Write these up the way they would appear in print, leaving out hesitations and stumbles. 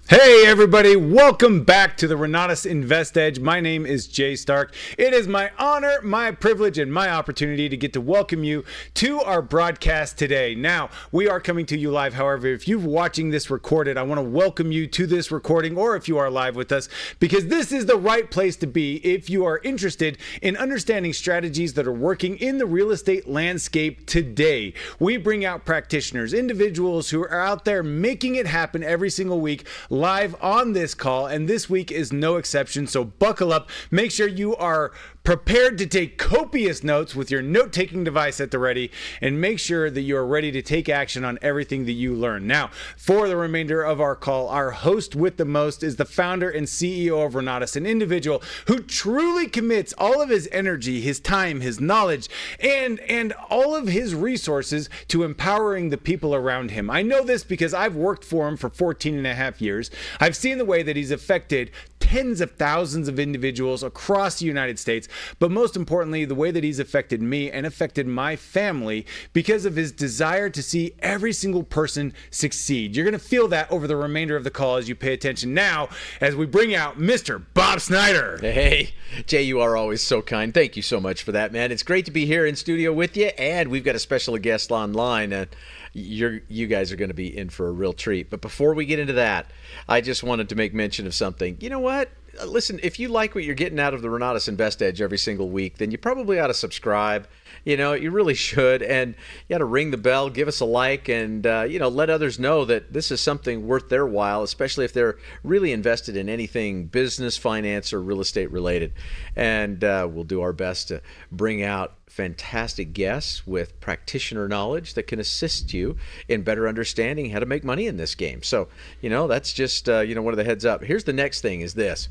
Hey everybody, welcome back to the Renatus InvestEdge. My name is Jay Stark. It is my honor, my privilege, and my opportunity to get to welcome you to our broadcast today. Now, we are coming to you live. However, if you're watching this recorded, I want to welcome you to this recording, or if you are live with us, because this is the right place to be if you are interested in understanding strategies that are working in the real estate landscape today. We bring out practitioners, individuals who are out there making it happen every single week, live on this call, and this week is no exception. So buckle up, make sure you are prepared to take copious notes with your note-taking device at the ready, and make sure that you are ready to take action on everything that you learn. Now, for the remainder of our call, our host with the most is the founder and CEO of Renatus, an individual who truly commits all of his energy, his time, his knowledge, and all of his resources to empowering the people around him. I know this because I've worked for him for 14 and a half years. I've seen the way that he's affected tens of thousands of individuals across the United States, but most importantly, the way that he's affected me and affected my family because of his desire to see every single person succeed. You're going to feel that over the remainder of the call as you pay attention now as we bring out Mr. Bob Snyder. Hey, Jay, you are always so kind. Thank you so much for that, man. It's great to be here in studio with you, and we've got a special guest online. You guys are going to be in for a real treat. But before we get into that, I just wanted to make mention of something. You know what? Listen, if you like what you're getting out of the Renatus InvestEdge every single week, then you probably ought to subscribe. You know, you really should. And you ought to ring the bell, give us a like, and, let others know that this is something worth their while, especially if they're really invested in anything business, finance, or real estate related. And we'll do our best to bring out fantastic guests with practitioner knowledge that can assist you in better understanding how to make money in this game. So, that's just, one of the heads up. Here's the next thing is this.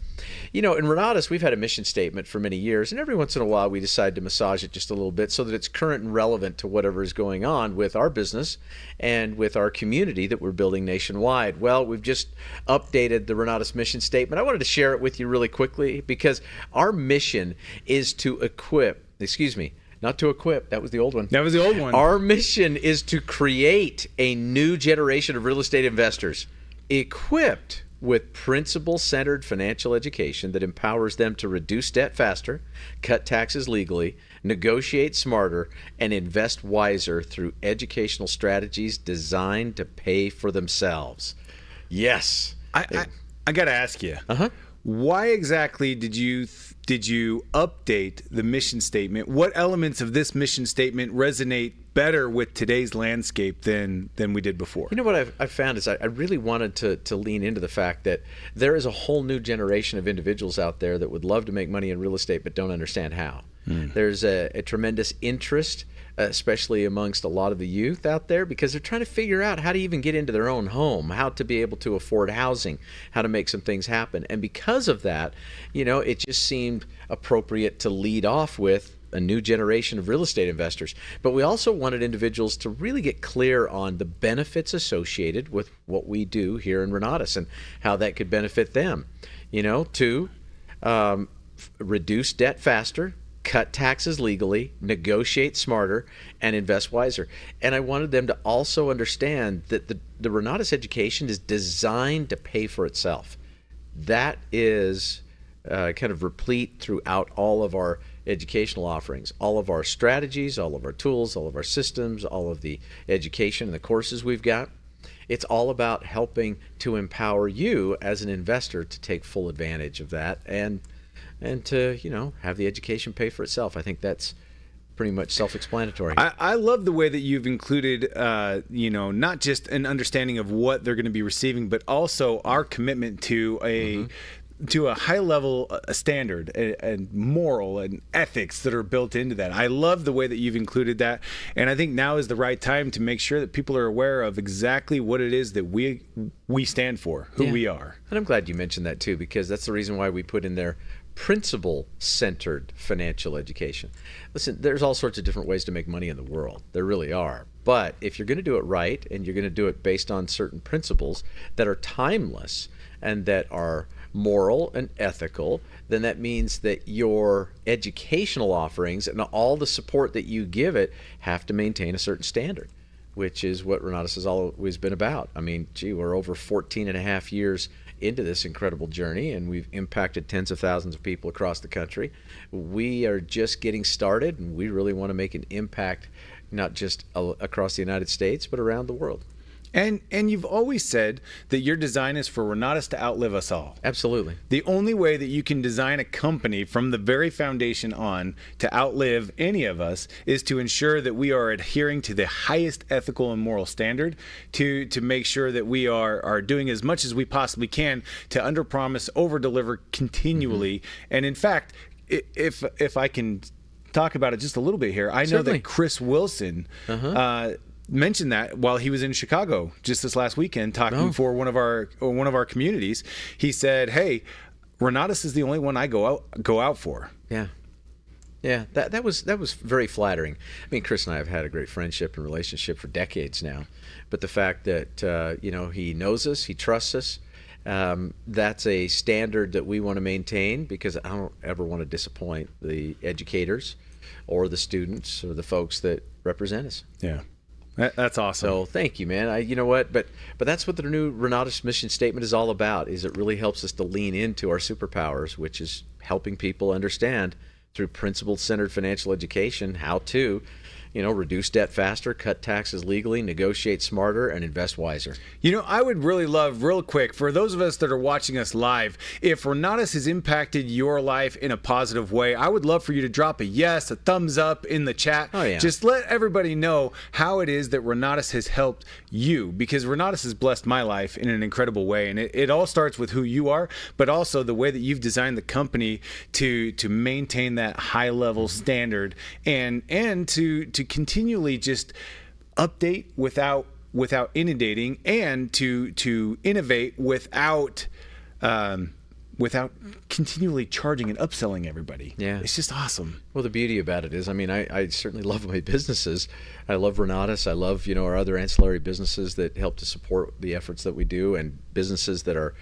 In Renatus, we've had a mission statement for many years, and every once in a while we decide to massage it just a little bit so that it's current and relevant to whatever is going on with our business and with our community that we're building nationwide. Well, we've just updated the Renatus mission statement. I wanted to share it with you really quickly because our mission is to not to equip. That was the old one. That was the old one. Our mission is to create a new generation of real estate investors equipped with principle-centered financial education that empowers them to reduce debt faster, cut taxes legally, negotiate smarter, and invest wiser through educational strategies designed to pay for themselves. Yes. I got to ask you. Why exactly did you update the mission statement? What elements of this mission statement resonate better with today's landscape than we did before? You know what I've found is I really wanted to lean into the fact that there is a whole new generation of individuals out there that would love to make money in real estate but don't understand how. There's a tremendous interest, especially amongst a lot of the youth out there, because they're trying to figure out how to even get into their own home, how to be able to afford housing, how to make some things happen. And because of that, it just seemed appropriate to lead off with a new generation of real estate investors. But we also wanted individuals to really get clear on the benefits associated with what we do here in Renatus and how that could benefit them, to reduce debt faster, cut taxes legally, negotiate smarter, and invest wiser. And I wanted them to also understand that the Renatus education is designed to pay for itself. That is kind of replete throughout all of our educational offerings, all of our strategies, all of our tools, all of our systems, all of the education and the courses we've got. It's all about helping to empower you as an investor to take full advantage of that and to, have the education pay for itself. I think that's pretty much self-explanatory. I love the way that you've included, not just an understanding of what they're going to be receiving, but also our commitment to a high level standard and moral and ethics that are built into that. I love the way that you've included that, and I think now is the right time to make sure that people are aware of exactly what it is that we stand for, who we are. And I'm glad you mentioned that too, because that's the reason why we put in there principle-centered financial education. Listen, there's all sorts of different ways to make money in the world. There really are. But if you're going to do it right and you're going to do it based on certain principles that are timeless and that are moral and ethical, then that means that your educational offerings and all the support that you give it have to maintain a certain standard, which is what Renatus has always been about. I mean, we're over 14 and a half years into this incredible journey, and we've impacted tens of thousands of people across the country. We are just getting started, and we really want to make an impact, not just across the United States, but around the world. And you've always said that your design is for Renatus to outlive us all. Absolutely. The only way that you can design a company from the very foundation on to outlive any of us is to ensure that we are adhering to the highest ethical and moral standard, to make sure that we are doing as much as we possibly to underpromise, overdeliver continually. And in fact, if I can talk about it just a little bit here, I know Certainly. that Chris Wilson mentioned that while he was in Chicago just this last weekend talking for one of our communities. He said, "Hey, Renatus is the only one I go out for." Yeah, that was very flattering. I mean, Chris and I have had a great friendship and relationship for decades now, but the fact that he knows us, he trusts us, that's a standard that we want to maintain, because I don't ever want to disappoint the educators or the students or the folks that represent us. Yeah. That's awesome. So thank you, man. You know what? But that's what the new Renatus mission statement is all about. Is it really helps us to lean into our superpowers, which is helping people understand through principle-centered financial education how to, reduce debt faster, cut taxes legally, negotiate smarter, and invest wiser. I would really love, real quick, for those of us that are watching us live, if Renatus has impacted your life in a positive way, I would love for you to drop a yes, a thumbs up in the chat. Oh, yeah. Just let everybody know how it is that Renatus has helped you, because Renatus has blessed my life in an incredible way. And it all starts with who you are, but also the way that you've designed the company to maintain that high level standard and to continually just update without inundating, and to innovate without continually charging and upselling everybody. Yeah. It's just awesome. Well, the beauty about it is, I certainly love my businesses. I love Renatus. I love, our other ancillary businesses that help to support the efforts that we do, and businesses that are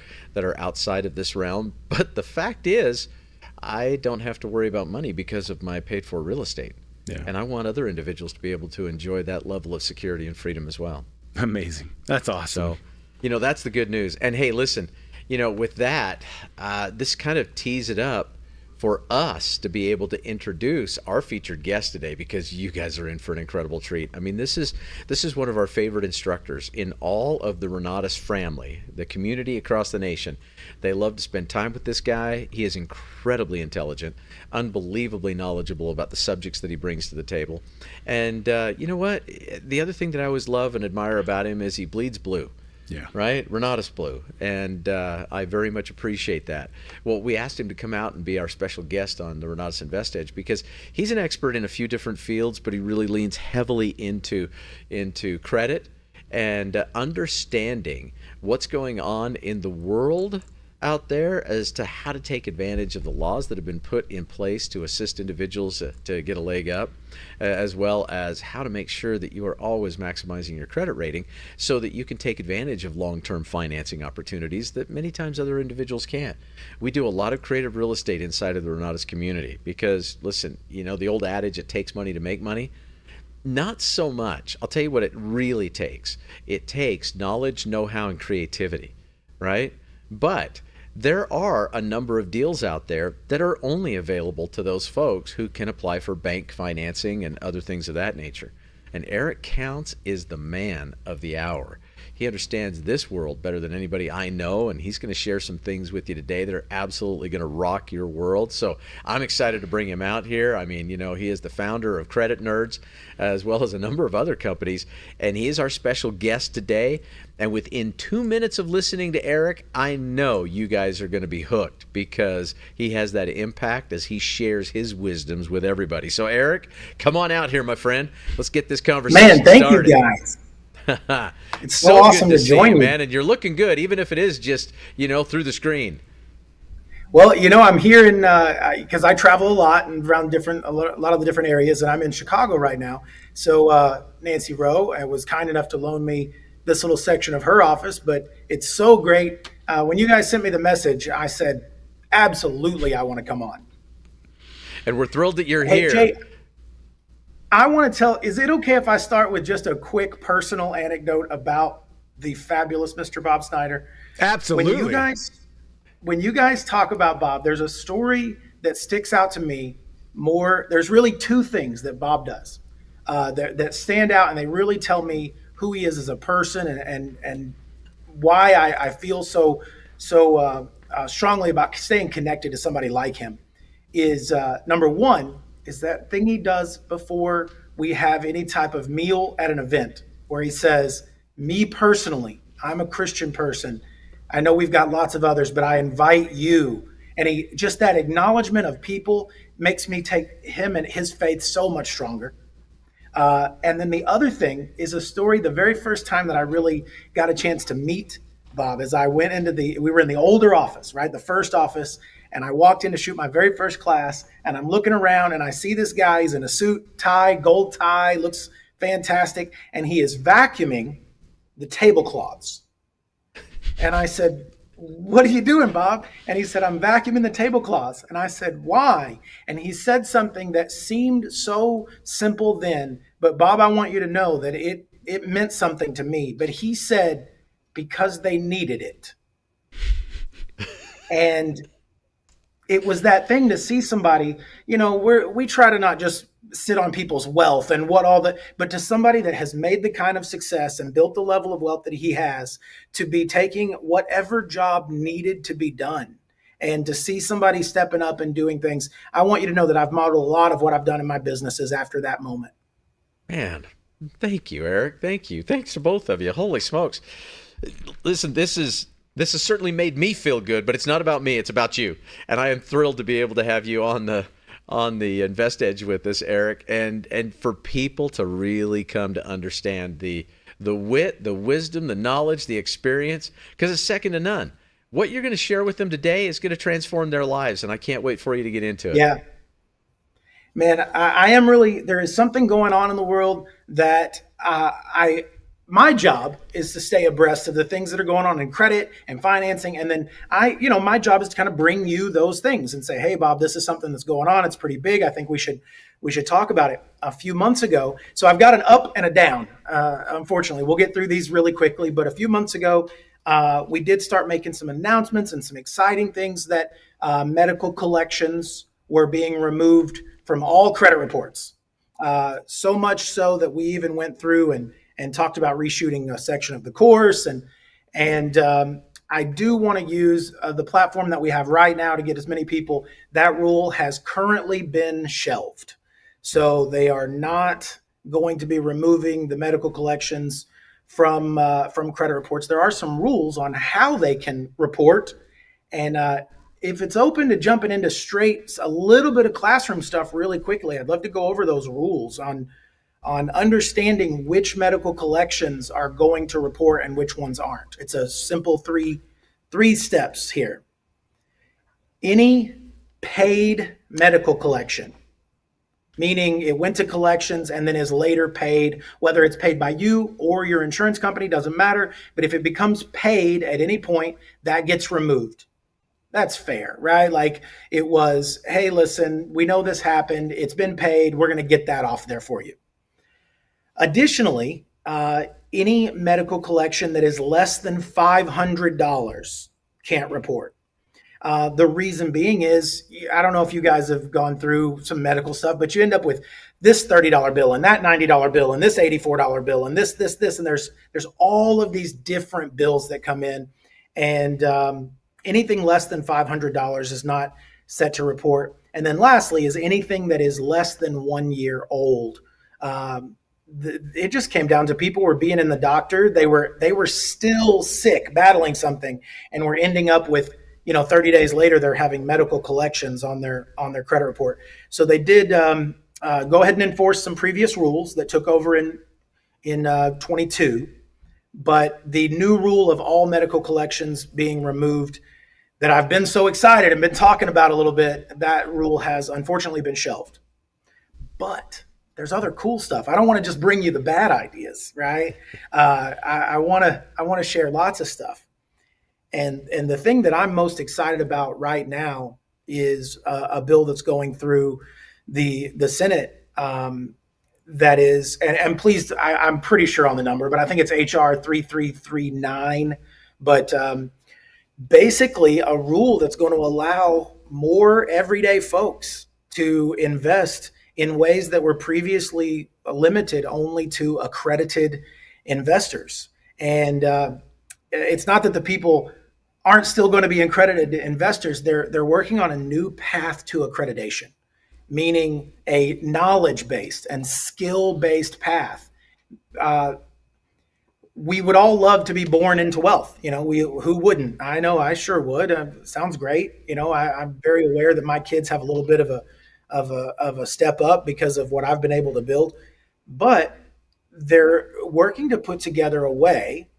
outside of this realm. But the fact is, I don't have to worry about money because of my paid for real estate. Yeah. And I want other individuals to be able to enjoy that level of security and freedom as well. Amazing. That's awesome. So, that's the good news. And hey, listen, with that, this kind of tees it up for us to be able to introduce our featured guest today, because you guys are in for an incredible treat. I mean, this is one of our favorite instructors in all of the Renatus family, the community across the nation. They love to spend time with this guy. He is incredibly intelligent, unbelievably knowledgeable about the subjects that he brings to the table. And you know what? The other thing that I always love and admire about him is he bleeds blue. Yeah. Right? Renatus blue. And I very much appreciate that. Well, we asked him to come out and be our special guest on the Renatus InvestEdge, because he's an expert in a few different fields, but he really leans heavily into credit and understanding what's going on in the world out there as to how to take advantage of the laws that have been put in place to assist individuals to get a leg up, as well as how to make sure that you are always maximizing your credit rating so that you can take advantage of long-term financing opportunities that many times other individuals can't. We do a lot of creative real estate inside of the Renatus community because, listen, the old adage, it takes money to make money. Not so much. I'll tell you what it really takes. It takes knowledge, know-how, and creativity, right? But there are a number of deals out there that are only available to those folks who can apply for bank financing and other things of that nature. And Eric Counts is the man of the hour. He understands this world better than anybody I know, and he's going to share some things with you today that are absolutely going to rock your world. So I'm excited to bring him out here. I mean, he is the founder of Credit Nerds, as well as a number of other companies, and he is our special guest today. And within 2 minutes of listening to Eric, I know you guys are going to be hooked, because he has that impact as he shares his wisdoms with everybody. So Eric, come on out here, my friend. Let's get this conversation Man, thank started. you guys. It's so awesome good to see join you, you, man. And you're looking good, even if it is just, through the screen. Well, I'm here in because I travel a lot and around a lot of the different areas, and I'm in Chicago right now. So Nancy Rowe was kind enough to loan me this little section of her office, but it's so great. When you guys sent me the message, I said, absolutely, I want to come on. And we're thrilled that you're Hey, here. Jay, I want to is it okay if I start with just a quick personal anecdote about the fabulous Mr. Bob Snyder. Absolutely. When you guys talk about Bob, there's a story that sticks out to me more. There's really two things that Bob does that stand out, and they really tell me who he is as a person and why I feel so strongly about staying connected to somebody like him. Is number one is that thing he does before we have any type of meal at an event, where he says, "Me personally, I'm a Christian person. I know we've got lots of others, but I invite you." And he just that acknowledgement of people makes me take him and his faith so much stronger. And then the other thing is a story. The very first time that I really got a chance to meet Bob, as I went into we were in the older office, right? The first office. And I walked in to shoot my very first class, and I'm looking around and I see this guy. He's in a suit, tie, gold tie, looks fantastic. And he is vacuuming the tablecloths. And I said, "What are you doing, Bob?" And he said, "I'm vacuuming the tablecloths." And I said, "Why?" And he said something that seemed so simple then, but Bob, I want you to know that it meant something to me. But he said, "Because they needed it." And it was that thing to see somebody, we try to not just sit on people's wealth and but to somebody that has made the kind of success and built the level of wealth that he has, to be taking whatever job needed to be done, and to see somebody stepping up and doing things. I want you to know that I've modeled a lot of what I've done in my businesses after that moment. Man, thank you, Eric. Thank you. Thanks to both of you. Holy smokes. Listen, this has certainly made me feel good, but it's not about me. It's about you. And I am thrilled to be able to have you on the InvestEdge with us, Eric, and for people to really come to understand the wit, the wisdom, the knowledge, the experience, because it's second to none. What you're going to share with them today is going to transform their lives, and I can't wait for you to get into it. Yeah. Man, I am really, there is something going on in the world that my job is to stay abreast of the things that are going on in credit and financing. And then my job is to kind of bring you those things and say, "Hey, Bob, this is something that's going on. It's pretty big. I think we should talk about it." A few months ago, so I've got an up and a down. Unfortunately, we'll get through these really quickly. But a few months ago, we did start making some announcements and some exciting things that medical collections were being removed from all credit reports. So much so that we even went through and talked about reshooting a section of the course. And I do want to use the platform that we have right now to get as many people. That rule has currently been shelved. So they are not going to be removing the medical collections from credit reports. There are some rules on how they can report. And if it's open to jumping into a little bit of classroom stuff really quickly, I'd love to go over those rules on understanding which medical collections are going to report and which ones aren't. It's a simple three steps here. Any paid medical collection, meaning it went to collections and then is later paid, whether it's paid by you or your insurance company, doesn't matter. But if it becomes paid at any point, that gets removed. That's fair, right? Like it was, "Hey, listen, we know this happened. It's been paid. We're going to get that off there for you." Additionally, any medical collection that is less than $500 can't report. The reason being is, I don't know if you guys have gone through some medical stuff, but you end up with this $30 bill and that $90 bill and this $84 bill and this, and there's all of these different bills that come in, and anything less than $500 is not set to report. And then lastly is anything that is less than 1 year old. It just came down to people were being in the doctor. They were still sick, battling something, and were ending up with, 30 days later, they're having medical collections on their credit report. So they did go ahead and enforce some previous rules that took over in 22. But the new rule of all medical collections being removed, that I've been so excited and been talking about a little bit, that rule has unfortunately been shelved. But there's other cool stuff. I don't want to just bring you the bad ideas, right? I want to share lots of stuff. And the thing that I'm most excited about right now is a bill that's going through the Senate that is, and please, I'm pretty sure on the number, but I think it's HR 3339. But basically, a rule that's going to allow more everyday folks to invest in ways that were previously limited only to accredited investors. And it's not that the people aren't still going to be accredited investors. They're working on a new path to accreditation, meaning a knowledge-based and skill-based path. We would all love to be born into wealth. Who wouldn't? I know I sure would. Sounds great. I'm very aware that my kids have a little bit of a step up because of what I've been able to build, but they're working to put together a way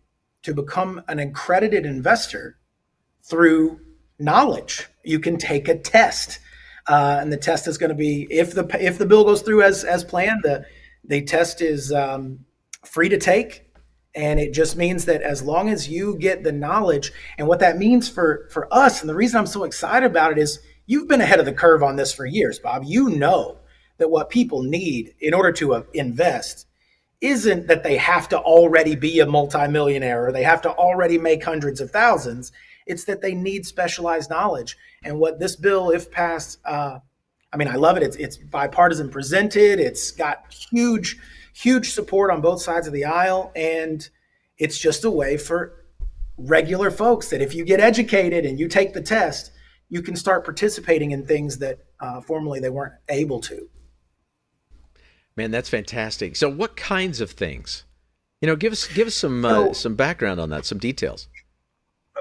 to become an accredited investor through knowledge. You can take a test, and the test is going to be, if the bill goes through as planned, the test is free to take. And it just means that as long as you get the knowledge, and what that means for us, and the reason I'm so excited about it is you've been ahead of the curve on this for years, Bob. You know that what people need in order to invest isn't that they have to already be a multimillionaire or they have to already make hundreds of thousands. It's that they need specialized knowledge. And what this bill, if passed, I love it. It's bipartisan presented. It's got huge support on both sides of the aisle. And it's just a way for regular folks that if you get educated and you take the test, you can start participating in things that formerly they weren't able to. Man, that's fantastic. So what kinds of things? Give us some background on that, some details.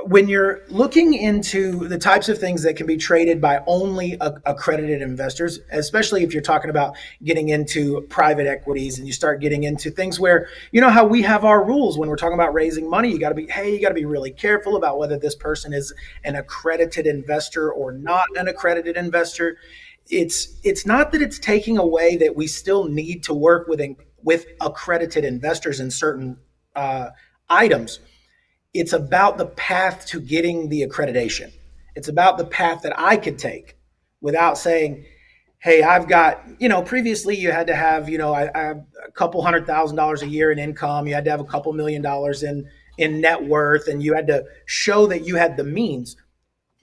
When you're looking into the types of things that can be traded by only accredited investors, especially if you're talking about getting into private equities and you start getting into things where, how we have our rules when we're talking about raising money, you got to be really careful about whether this person is an accredited investor or not an accredited investor. It's not that it's taking away that we still need to work with accredited investors in certain items. It's about the path to getting the accreditation. It's about the path that I could take without saying, hey, I've got, previously you had to have, I have a couple $100,000 a year in income. You had to have a couple $1 million in net worth, and you had to show that you had the means,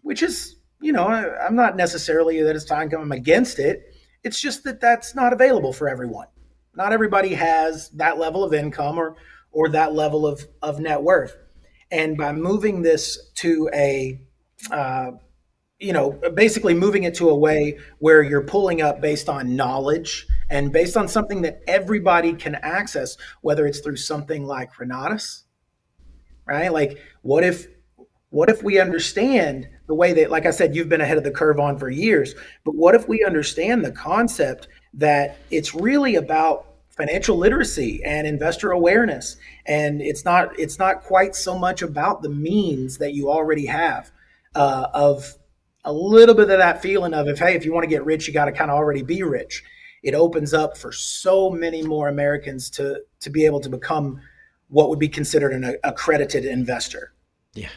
which is, I'm not necessarily that it's time I'm against it. It's just that that's not available for everyone. Not everybody has that level of income or that level of net worth. And by moving this to basically moving it to a way where you're pulling up based on knowledge and based on something that everybody can access, whether it's through something like Renatus, right? Like, what if we understand the way that, like I said, you've been ahead of the curve on for years, but what if we understand the concept that it's really about financial literacy and investor awareness, and it's not quite so much about the means that you already have, of a little bit of that feeling of if you want to get rich, you got to kind of already be rich. It opens up for so many more Americans to be able to become what would be considered an accredited investor. Yeah.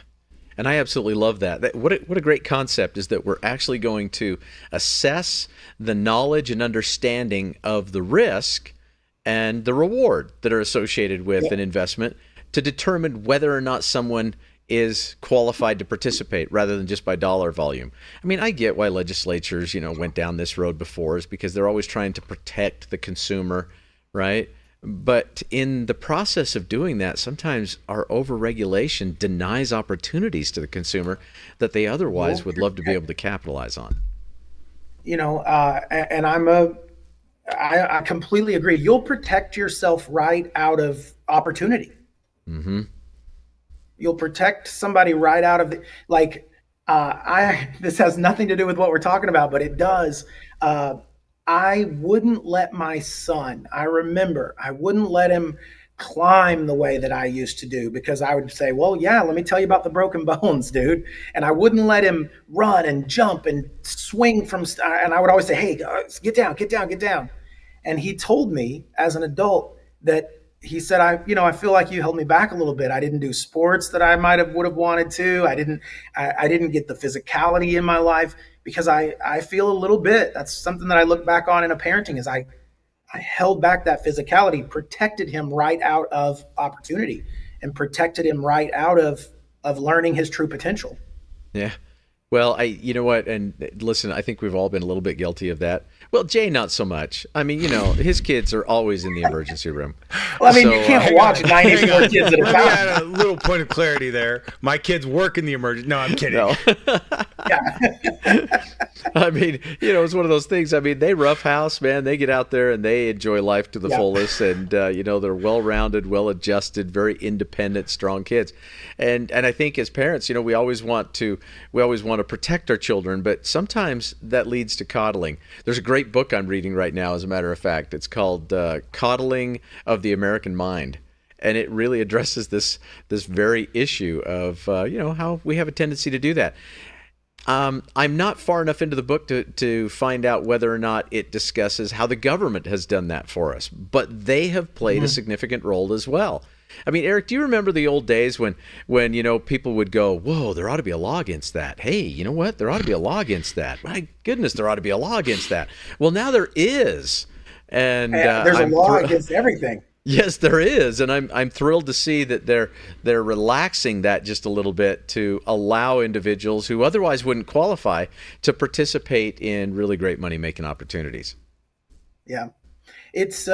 And I absolutely love that. What a great concept is that we're actually going to assess the knowledge and understanding of the risk and the reward that are associated with an investment to determine whether or not someone is qualified to participate rather than just by dollar volume. I mean, I get why legislatures, went down this road before, is because they're always trying to protect the consumer, right? But in the process of doing that, sometimes our overregulation denies opportunities to the consumer that they otherwise would love to be able to capitalize on. And I completely agree. You'll protect yourself right out of opportunity. Mm-hmm. You'll protect somebody right out of this has nothing to do with what we're talking about, but it does. I wouldn't let my son, I wouldn't let him climb the way that I used to do, because I would say, well, yeah, let me tell you about the broken bones, dude. And I wouldn't let him run and jump and swing and I would always say, hey, get down. And he told me as an adult that he said, I feel like you held me back a little bit. I didn't do sports that I would have wanted to. I didn't get the physicality in my life because I feel a little bit, that's something that I look back on in a parenting, is I I held back that physicality, protected him right out of opportunity, and protected him right out of learning his true potential. Yeah. Well, you know what? And listen, I think we've all been a little bit guilty of that. Well, Jay, not so much. I mean, his kids are always in the emergency room. Well, I mean, you can't watch 94 kids at a Let me time. add a little point of clarity there. My kids work in the emergency. No, I'm kidding. No. I mean, it's one of those things. I mean, they roughhouse, man. They get out there and they enjoy life to the fullest, and they're well-rounded, well-adjusted, very independent, strong kids. And I think as parents, we always want to protect our children, but sometimes that leads to coddling. There's a great book I'm reading right now, as a matter of fact. It's called Coddling of the American Mind. And it really addresses this very issue of how we have a tendency to do that. I'm not far enough into the book to find out whether or not it discusses how the government has done that for us, but they have played a significant role as well. I mean, Eric, do you remember the old days when people would go, "Whoa, there ought to be a law against that. Hey, you know what? There ought to be a law against that. My goodness, there ought to be a law against that." Well, now there is, and there's a law against everything. Yes, there is, and I'm thrilled to see that they're relaxing that just a little bit to allow individuals who otherwise wouldn't qualify to participate in really great money-making opportunities. Yeah, it's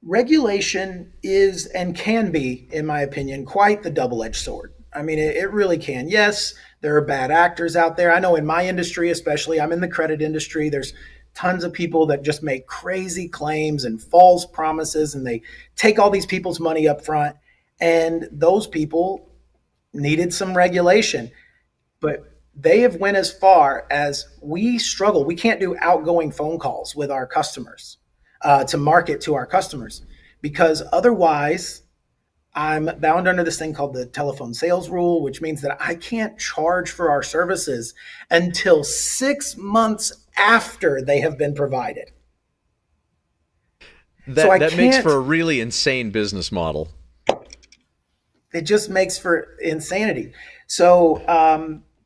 regulation is and can be, in my opinion, quite the double-edged sword. I mean, it really can. Yes, there are bad actors out there. I know in my industry, especially, I'm in the credit industry. There's tons of people that just make crazy claims and false promises, and they take all these people's money up front. And those people needed some regulation, but they have went as far as we struggle. We can't do outgoing phone calls with our customers to market to our customers, because otherwise I'm bound under this thing called the telephone sales rule, which means that I can't charge for our services until 6 months after they have been provided. That makes for a really insane business model. It just makes for insanity. So,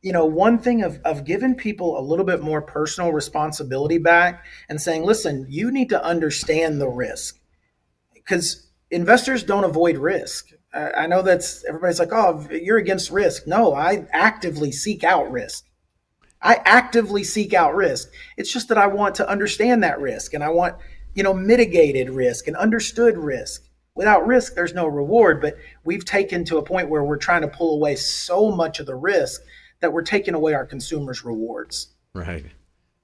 one thing of giving people a little bit more personal responsibility back and saying, listen, you need to understand the risk, because investors don't avoid risk. I know everybody's like, oh, you're against risk. No, I actively seek out risk. It's just that I want to understand that risk, and I want, mitigated risk and understood risk. Without risk, there's no reward, but we've taken to a point where we're trying to pull away so much of the risk that we're taking away our consumers' rewards. Right.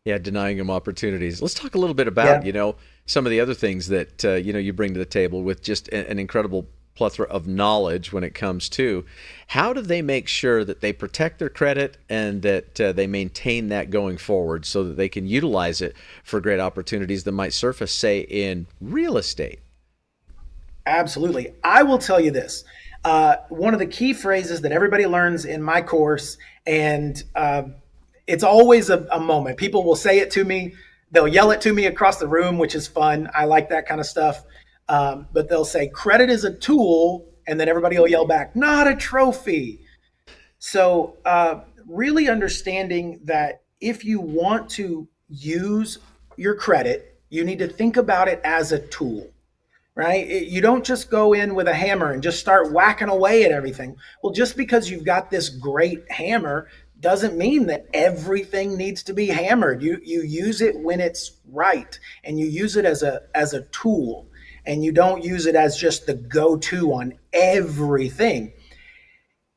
Yeah, denying them opportunities. Let's talk a little bit about, some of the other things that, you bring to the table with just an incredible plethora of knowledge when it comes to how do they make sure that they protect their credit and that they maintain that going forward so that they can utilize it for great opportunities that might surface, say, in real estate. Absolutely. I will tell you this. One of the key phrases that everybody learns in my course, and it's always a moment. People will say it to me. They'll yell it to me across the room, which is fun. I like that kind of stuff. But they'll say, credit is a tool, and then everybody will yell back, not a trophy. So really understanding that if you want to use your credit, you need to think about it as a tool. Right? You don't just go in with a hammer and just start whacking away at everything. Well, just because you've got this great hammer doesn't mean that everything needs to be hammered. You use it when it's right, and you use it as a tool, and you don't use it as just the go-to on everything.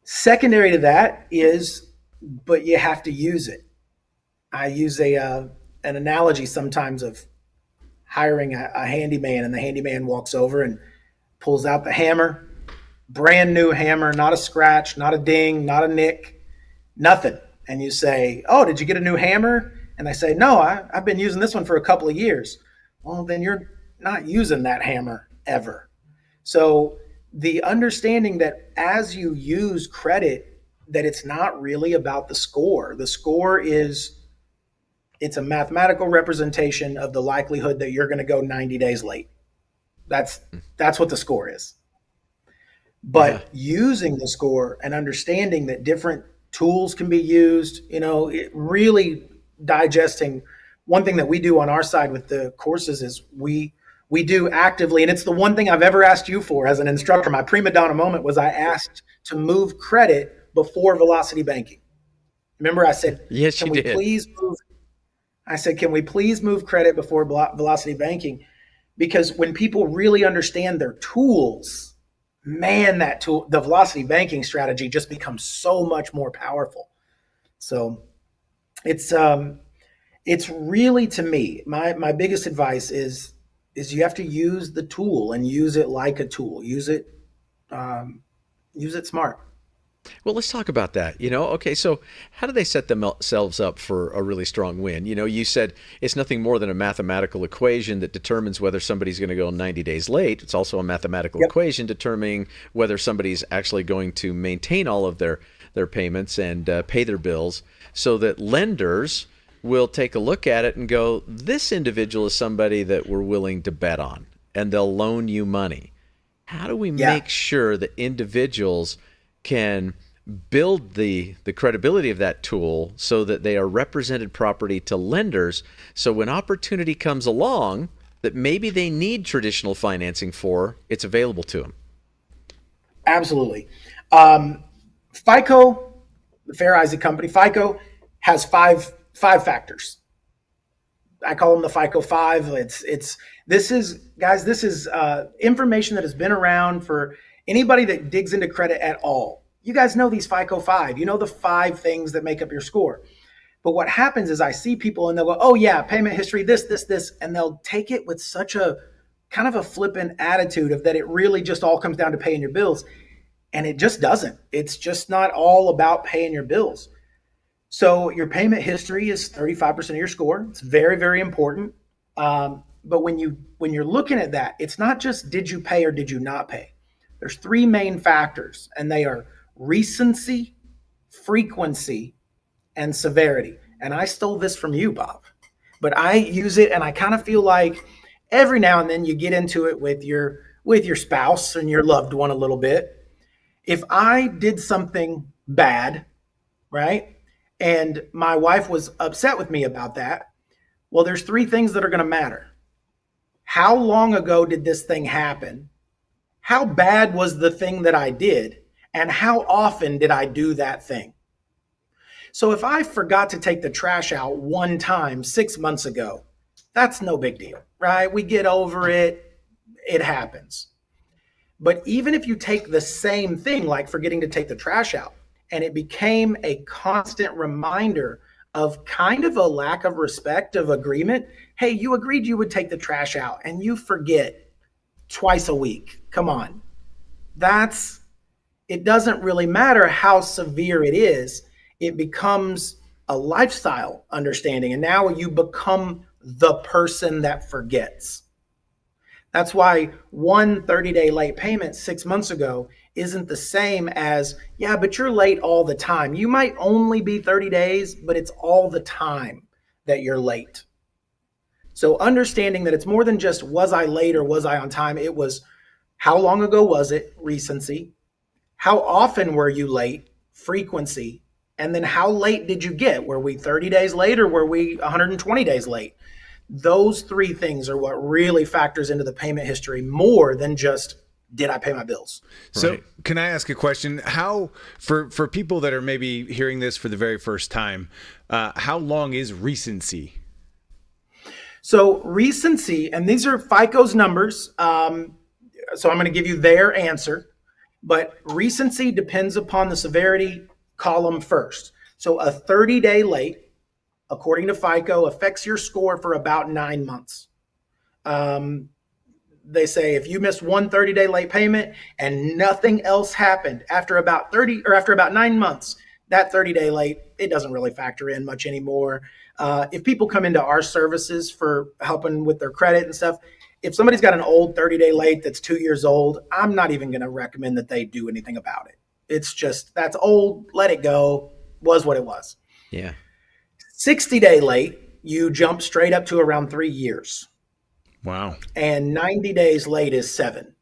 Secondary to that is, but you have to use it. I use an analogy sometimes of hiring a handyman, and the handyman walks over and pulls out the hammer, brand new hammer, not a scratch, not a ding, not a nick, nothing. And you say, oh, did you get a new hammer? And they say, no, I've been using this one for a couple of years. Well, then you're not using that hammer ever. So the understanding that as you use credit, that it's not really about the score. The score it's a mathematical representation of the likelihood that you're going to go 90 days late. That's what the score is. But using the score and understanding that different tools can be used, it really digesting. One thing that we do on our side with the courses is we We do actively, and it's the one thing I've ever asked you for as an instructor. My prima donna moment was I asked to move credit before velocity banking. Remember, I said, Yes, "Can you we did. please move?" I said, "Can we please move credit before velocity banking?" Because when people really understand their tools, man, that tool, the velocity banking strategy, just becomes so much more powerful. So it's really, to me, my biggest advice is you have to use the tool and use it like a tool. Um, use it smart. Well, let's talk about that. Okay, so how do they set themselves up for a really strong win? You said it's nothing more than a mathematical equation that determines whether somebody's going to go 90 days late. It's also a mathematical Yep. equation determining whether somebody's actually going to maintain all of their payments and pay their bills, so that lenders will take a look at it and go, this individual is somebody that we're willing to bet on, and they'll loan you money. How do we Yeah. make sure that individuals can build the credibility of that tool so that they are represented properly to lenders, so when opportunity comes along that maybe they need traditional financing for, it's available to them? Absolutely. FICO, the Fair Isaac Company, FICO has five factors. I call them the FICO five. This is information that has been around for anybody that digs into credit at all. You guys know these FICO five. You know the 5 things that make up your score. But what happens is I see people and they'll go, "Oh yeah, payment history, this," and they'll take it with such a kind of a flippant attitude of that it really just all comes down to paying your bills, and it just doesn't. It's just not all about paying your bills. So your payment history is 35% of your score. It's very, very important. But when you're looking at that, it's not just did you pay or did you not pay. There's 3 main factors, and they are recency, frequency, and severity. And I stole this from you, Bob, but I use it, and I kind of feel like every now and then you get into it with your spouse and your loved one a little bit. If I did something bad, right, and my wife was upset with me about that, well, there's 3 things that are going to matter. How long ago did this thing happen? How bad was the thing that I did? And how often did I do that thing? So if I forgot to take the trash out one time 6 months ago, that's no big deal, right? We get over it. It happens. But even if you take the same thing, like forgetting to take the trash out, and it became a constant reminder of kind of a lack of respect of agreement. Hey, you agreed you would take the trash out and you forget twice a week. Come on. It doesn't really matter how severe it is. It becomes a lifestyle understanding. And now you become the person that forgets. That's why one 30-day late payment 6 months ago isn't the same as, yeah, but you're late all the time. You might only be 30 days, but it's all the time that you're late. So understanding that it's more than just was I late or was I on time, it was how long ago was it, recency, how often were you late, frequency, and then how late did you get? Were we 30 days late or were we 120 days late? Those 3 things are what really factors into the payment history more than just did I pay my bills. So Right. can I ask a question? How, for people that are maybe hearing this for the very first time, how long is recency? So recency, and these are FICO's numbers. So I'm going to give you their answer, but recency depends upon the severity column first. So a 30-day late, according to FICO, affects your score for about 9 months. They say if you missed one 30-day late payment and nothing else happened after about 9 months, that 30-day late, it doesn't really factor in much anymore. If people come into our services for helping with their credit and stuff, if somebody's got an old 30-day late that's 2 years old, I'm not even going to recommend that they do anything about it. It's just, that's old, let it go, was what it was. Yeah. 60-day late, you jump straight up to around 3 years. Wow. And 90 days late is 7.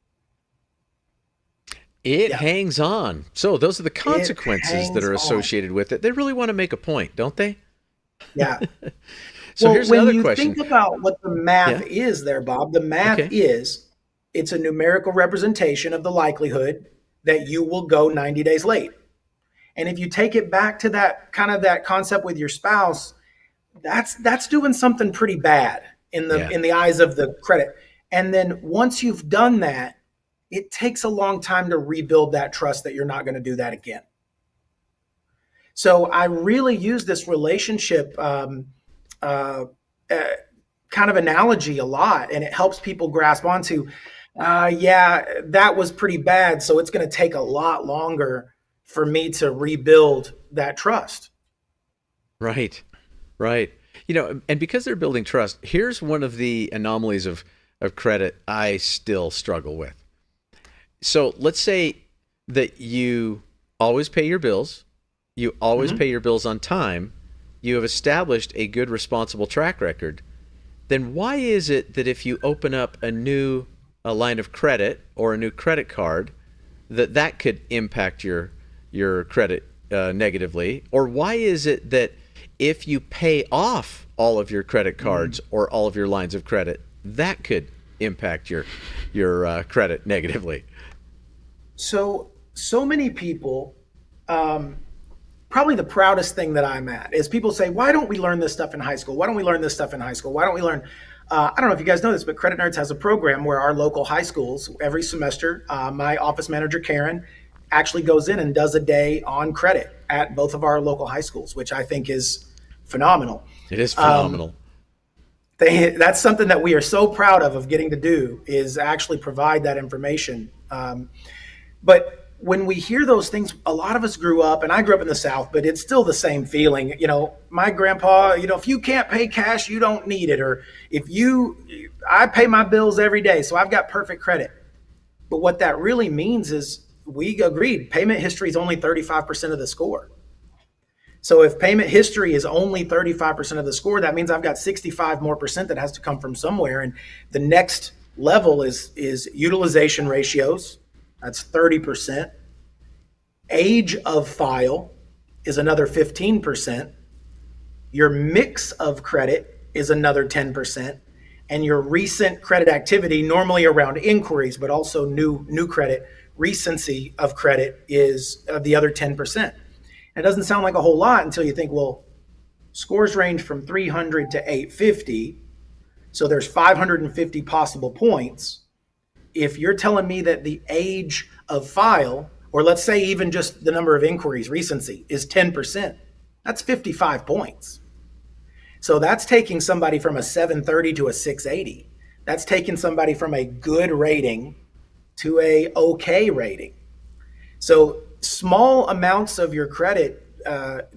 It hangs on. So those are the consequences that are hangs associated with it. They really want to make a point, don't they? Yeah. So Well, here's when another you question. think about what the math Yeah. is there, Bob, the math Okay. is it's a numerical representation of the likelihood that you will go 90 days late. And if you take it back to that kind of that concept with your spouse, that's doing something pretty bad Yeah. in the eyes of the credit. And then once you've done that, it takes a long time to rebuild that trust that you're not going to do that again. So I really use this relationship uh, uh, kind of analogy a lot, and it helps people grasp onto, yeah, that was pretty bad. So it's going to take a lot longer for me to rebuild that trust. Right. Right. And because they're building trust, here's one of the anomalies of credit I still struggle with. So let's say that you always pay your bills, you always pay your bills on time, you have established a good, responsible track record. Then why is it that if you open up a line of credit or a new credit card, that could impact your credit negatively? Or why is it that if you pay off all of your credit cards or all of your lines of credit, that could impact your credit negatively? So many people, probably the proudest thing that I'm at is people say, why don't we learn this stuff in high school? Why don't we learn this stuff in high school? Why don't we learn? I don't know if you guys know this, but Credit Nerds has a program where our local high schools, every semester, my office manager, Karen, actually goes in and does a day on credit at both of our local high schools, which I think is phenomenal. It is phenomenal. That's something that we are so proud of getting to do, is actually provide that information. But when we hear those things, a lot of us grew up, and I grew up in the South, but it's still the same feeling. My grandpa, if you can't pay cash, you don't need it. Or I pay my bills every day, so I've got perfect credit. But what that really means is we agreed payment history is only 35% of the score. So if payment history is only 35% of the score, that means I've got 65 more percent that has to come from somewhere. And the next level is utilization ratios. That's 30%. Age of file is another 15%. Your mix of credit is another 10%. And your recent credit activity, normally around inquiries, but also new credit, recency of credit is the other 10%. It doesn't sound like a whole lot until you think, well, scores range from 300 to 850. So there's 550 possible points. If you're telling me that the age of file, or let's say even just the number of inquiries, recency, is 10%, that's 55 points. So that's taking somebody from a 730 to a 680. That's taking somebody from a good rating to a okay rating. So small amounts of your credit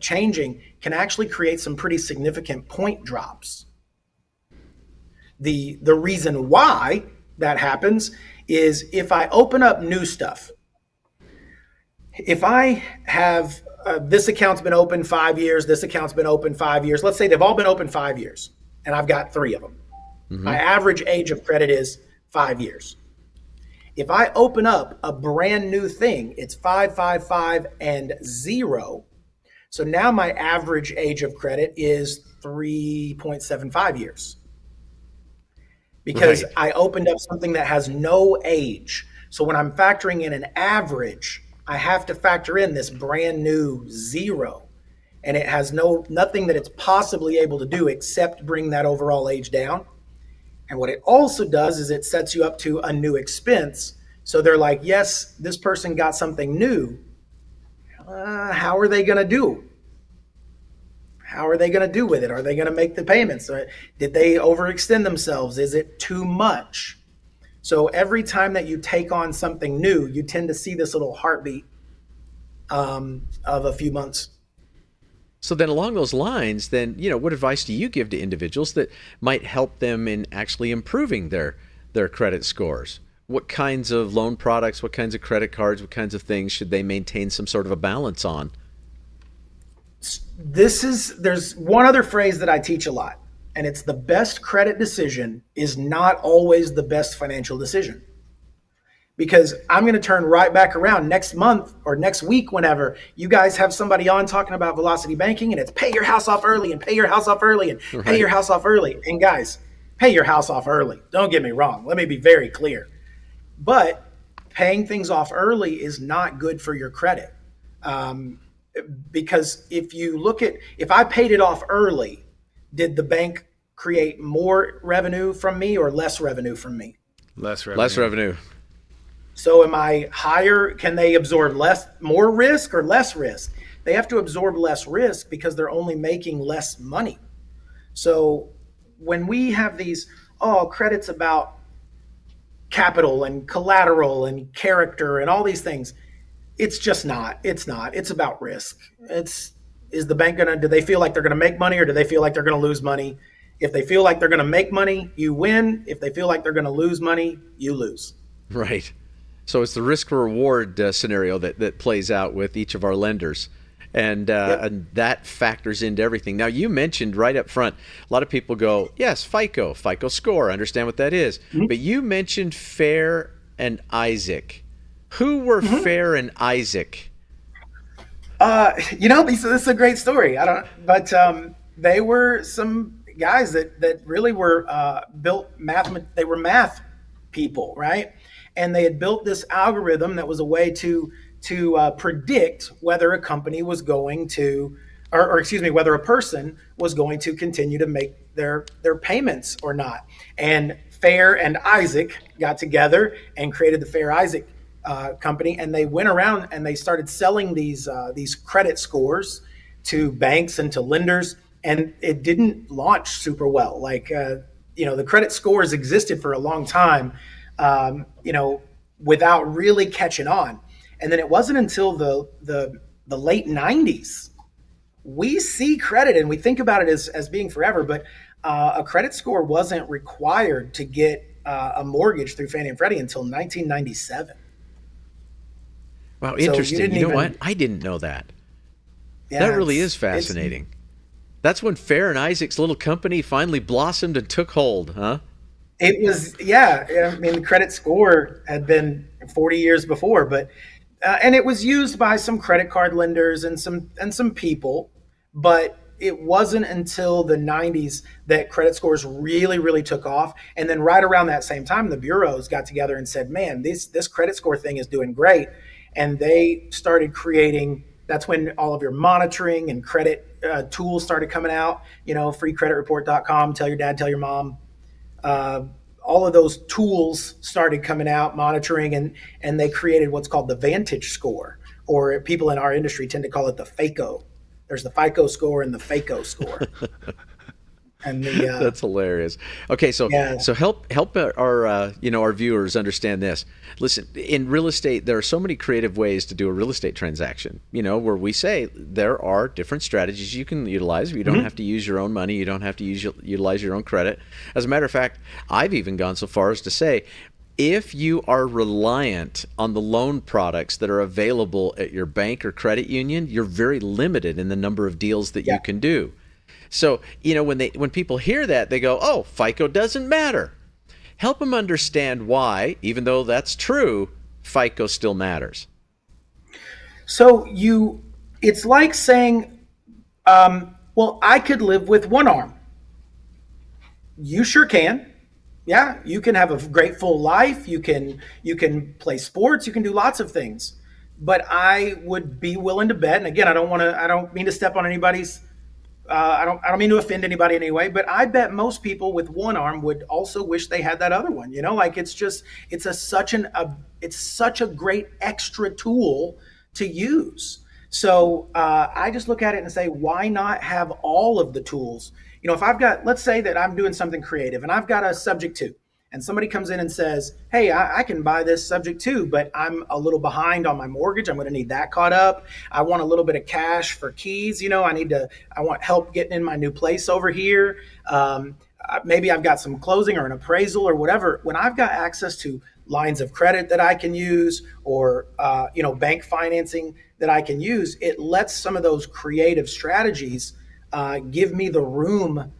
changing can actually create some pretty significant point drops. The reason why that happens is if I open up new stuff, if I have this account's been open 5 years, this account's been open 5 years, let's say they've all been open 5 years and I've got 3 of them. My average age of credit is 5 years. If I open up a brand new thing, it's 5, 5, 5, and 0. So now my average age of credit is 3.75 years. Because Right. I opened up something that has no age. So when I'm factoring in an average, I have to factor in this brand new 0. And it has nothing that it's possibly able to do except bring that overall age down. And what it also does is it sets you up to a new expense. So they're like, yes, this person got something new. How are they going to do? How are they going to do with it? Are they going to make the payments? Did they overextend themselves? Is it too much? So every time that you take on something new, you tend to see this little heartbeat of a few months. So then along those lines, then, what advice do you give to individuals that might help them in actually improving their credit scores? What kinds of loan products, what kinds of credit cards, what kinds of things should they maintain some sort of a balance on? There's one other phrase that I teach a lot, and it's the best credit decision is not always the best financial decision. because I'm going to turn right back around next month or next week whenever you guys have somebody on talking about velocity banking, and it's pay your house off early and pay your house off early and pay your house off early. And guys, pay your house off early. Don't get me wrong. Let me be very clear. But paying things off early is not good for your credit. Because if I paid it off early, did the bank create more revenue from me or less revenue from me? Less revenue. Less revenue. So am I higher? Can they absorb more risk or less risk? They have to absorb less risk because they're only making less money. So when we have these, credits about capital and collateral and character and all these things, it's just not. It's not. It's about risk. Is the bank do they feel like they're going to make money, or do they feel like they're going to lose money? If they feel like they're going to make money, you win. If they feel like they're going to lose money, you lose. Right. So it's the risk reward scenario that plays out with each of our lenders. And that factors into everything. Now, you mentioned right up front, a lot of people go, yes, FICO score, I understand what that is. Mm-hmm. But you mentioned Fair and Isaac. Who were Fair and Isaac? This is a great story. They were some guys that really were they were math people, right? And they had built this algorithm that was a way to predict whether a company was going to, whether a person was going to continue to make their payments or not. And Fair and Isaac got together and created the Fair Isaac company, and they went around and they started selling these credit scores to banks and to lenders, and it didn't launch super well. The credit scores existed for a long time, without really catching on. And then it wasn't until the late 90s we see credit, and we think about it as being forever, but a credit score wasn't required to get a mortgage through Fannie and Freddie until 1997. Wow, interesting. You know what? I didn't know that. Yeah, that really is fascinating. That's when Fair and Isaac's little company finally blossomed and took hold, huh? It was, yeah. I mean, the credit score had been 40 years before, but and it was used by some credit card lenders and some people, but it wasn't until the 90s that credit scores really, really took off. And then right around that same time, the bureaus got together and said, man, this credit score thing is doing great. And they started creating, that's when all of your monitoring and credit tools started coming out, freecreditreport.com, tell your dad, tell your mom. All of those tools started coming out, monitoring, and they created what's called the Vantage score, or people in our industry tend to call it the FACO. There's the FICO score and the FACO score. And that's hilarious. Okay, so help our viewers understand this. Listen, in real estate, there are so many creative ways to do a real estate transaction. Where we say there are different strategies you can utilize. You don't have to use your own money. You don't have to utilize your own credit. As a matter of fact, I've even gone so far as to say, if you are reliant on the loan products that are available at your bank or credit union, you're very limited in the number of deals that you can do. So, when people hear that, they go, oh, FICO doesn't matter. Help them understand why, even though that's true, FICO still matters. So it's like saying, I could live with one arm. You sure can. Yeah, you can have a great full life. You can play sports. You can do lots of things. But I would be willing to bet, and again, I don't mean to step on anybody's. I don't mean to offend anybody in any way, but I bet most people with one arm would also wish they had that other one. It's such a great extra tool to use. So I just look at it and say, why not have all of the tools? If let's say that I'm doing something creative and I've got a subject to, and somebody comes in and says, hey, I can buy this subject to, but I'm a little behind on my mortgage. I'm going to need that caught up. I want a little bit of cash for keys. I want help getting in my new place over here. Maybe I've got some closing or an appraisal or whatever. When I've got access to lines of credit that I can use, or bank financing that I can use, it lets some of those creative strategies give me the room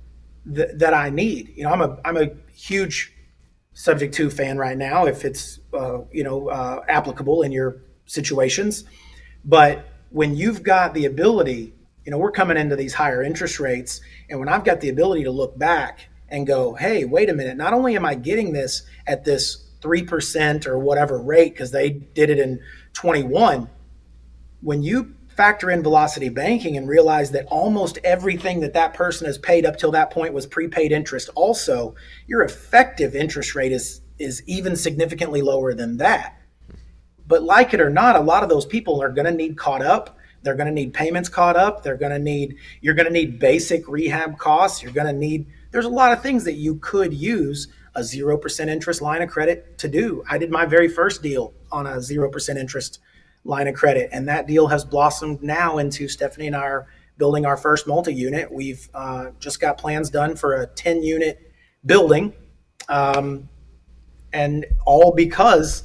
that I need. I'm a huge subject to fan right now if it's applicable in your situations. But when you've got the ability, we're coming into these higher interest rates, and when I've got the ability to look back and go, hey, wait a minute, not only am I getting this at this 3% or whatever rate, because they did it in 21, when you factor in velocity banking and realize that almost everything that person has paid up till that point was prepaid interest also, your effective interest rate is even significantly lower than that. But like it or not, a lot of those people are going to need caught up. They're going to need payments caught up. You're going to need basic rehab costs. There's a lot of things that you could use a 0% interest line of credit to do. I did my very first deal on a 0% interest line of credit, and that deal has blossomed now into Stephanie and I are building our first multi-unit. We've just got plans done for a 10-unit building, and all because